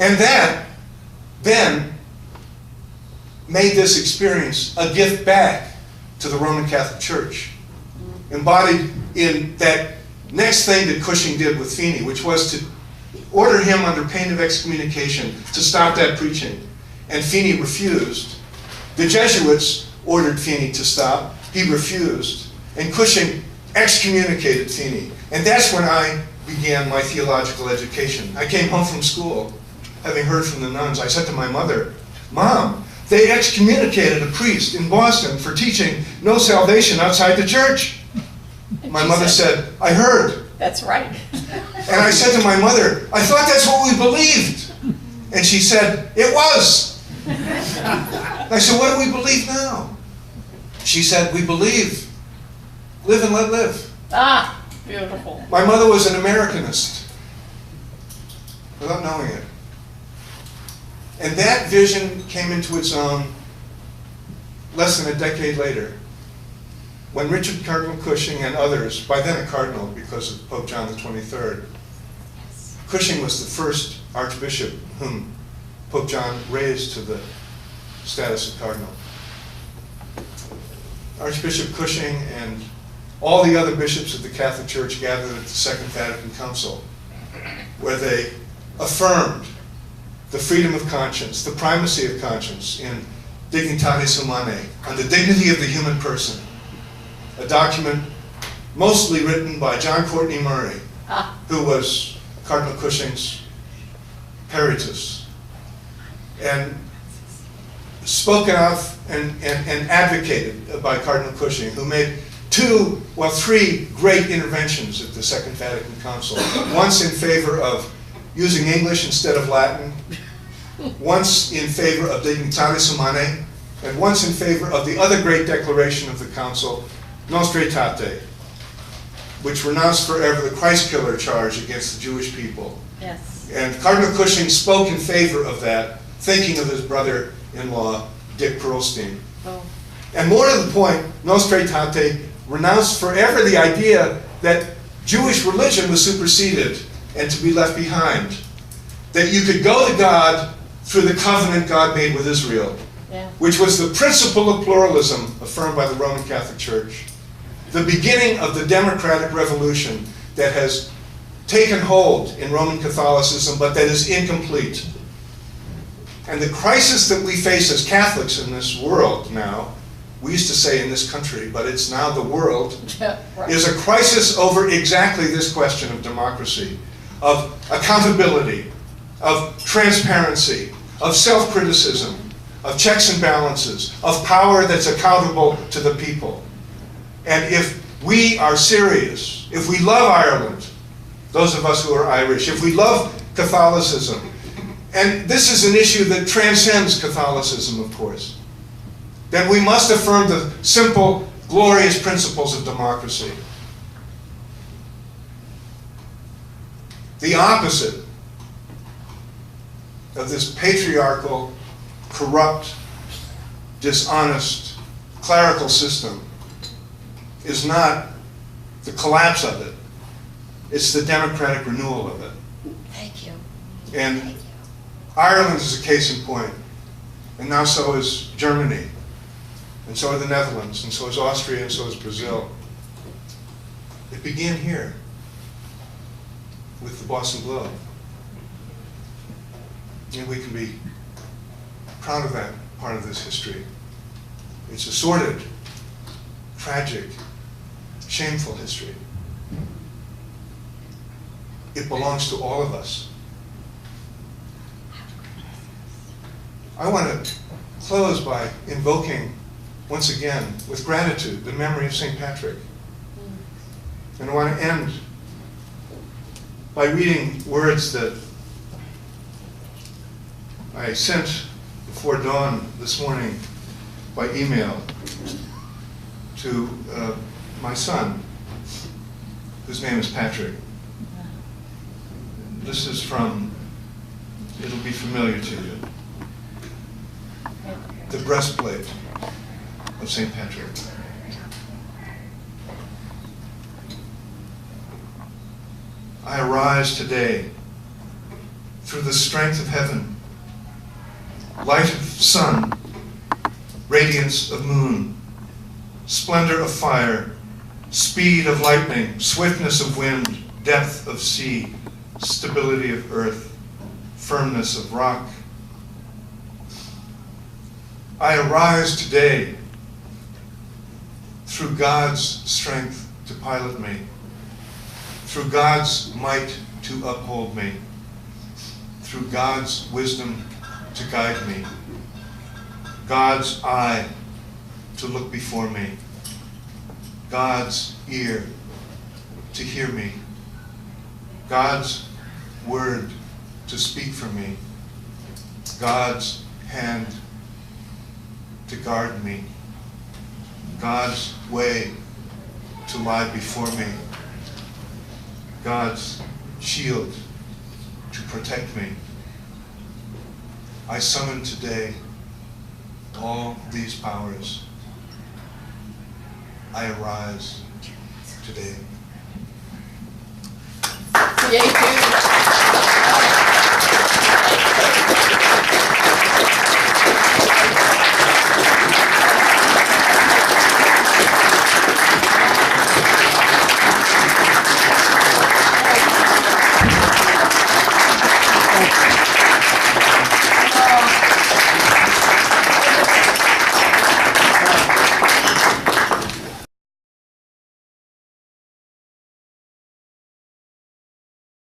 And that then made this experience a gift back to the Roman Catholic Church, embodied in that next thing that Cushing did with Feeney, which was to order him under pain of excommunication to stop that preaching. And Feeney refused. The Jesuits ordered Feeney to stop. He refused. And Cushing excommunicated Feeney. And that's when I began my theological education. I came home from school, having heard from the nuns. I said to my mother, "Mom, they excommunicated a priest in Boston for teaching no salvation outside the church." My mother said, "I heard." That's right. And I said to my mother, "I thought that's what we believed." And she said, "It was." I said, "What do we believe now?" She said, "We believe. Live and let live." Ah, beautiful. My mother was an Americanist, without knowing it. And that vision came into its own less than a decade later, when Richard Cardinal Cushing and others, by then a cardinal because of Pope John the 23rd, Cushing was the first archbishop whom Pope John raised to the status of cardinal. Archbishop Cushing and all the other bishops of the Catholic Church gathered at the Second Vatican Council, where they affirmed the freedom of conscience, the primacy of conscience in Dignitatis Humanae, on the dignity of the human person. A document mostly written by John Courtney Murray, who was Cardinal Cushing's peritus, and spoken of and advocated by Cardinal Cushing, who made three great interventions at the Second Vatican Council. Once in favor of using English instead of Latin, once in favor of Dignitatis Humanae, and once in favor of the other great declaration of the Council, Nostra Aetate, which renounced forever the Christ killer charge against the Jewish people. Yes. And Cardinal Cushing spoke in favor of that, thinking of his brother-in-law, Dick Perlstein. Oh. And more to the point, Nostra Aetate renounced forever the idea that Jewish religion was superseded and to be left behind. That you could go to God through the covenant God made with Israel, which was the principle of pluralism affirmed by the Roman Catholic Church. The beginning of the democratic revolution that has taken hold in Roman Catholicism, but that is incomplete. And the crisis that we face as Catholics in this world now, we used to say in this country, but it's now the world, Right. is a crisis over exactly this question of democracy, of accountability, of transparency, of self-criticism, of checks and balances, of power that's accountable to the people. And if we are serious, if we love Ireland, those of us who are Irish, if we love Catholicism, and this is an issue that transcends Catholicism, of course, then we must affirm the simple, glorious principles of democracy. The opposite of this patriarchal, corrupt, dishonest, clerical system is not the collapse of it, it's the democratic renewal of it. Thank you. And Thank you. Ireland is a case in point, and now so is Germany, and so are the Netherlands, and so is Austria, and so is Brazil. It began here with the Boston Globe. And we can be proud of that part of this history. It's a sordid, tragic, shameful history. It belongs to all of us. I want to close by invoking, once again, with gratitude, the memory of St. Patrick. And I want to end by reading words that I sent before dawn this morning by email to my son, whose name is Patrick. This is from, it'll be familiar to you, the breastplate of St. Patrick. I arise today through the strength of heaven, light of sun, radiance of moon, splendor of fire, speed of lightning, swiftness of wind, depth of sea, stability of earth, firmness of rock. I arise today through God's strength to pilot me, through God's might to uphold me, through God's wisdom to guide me, God's eye to look before me, God's ear to hear me, God's word to speak for me, God's hand to guard me, God's way to lie before me, God's shield to protect me. I summon today all these powers. I arise today. Yay,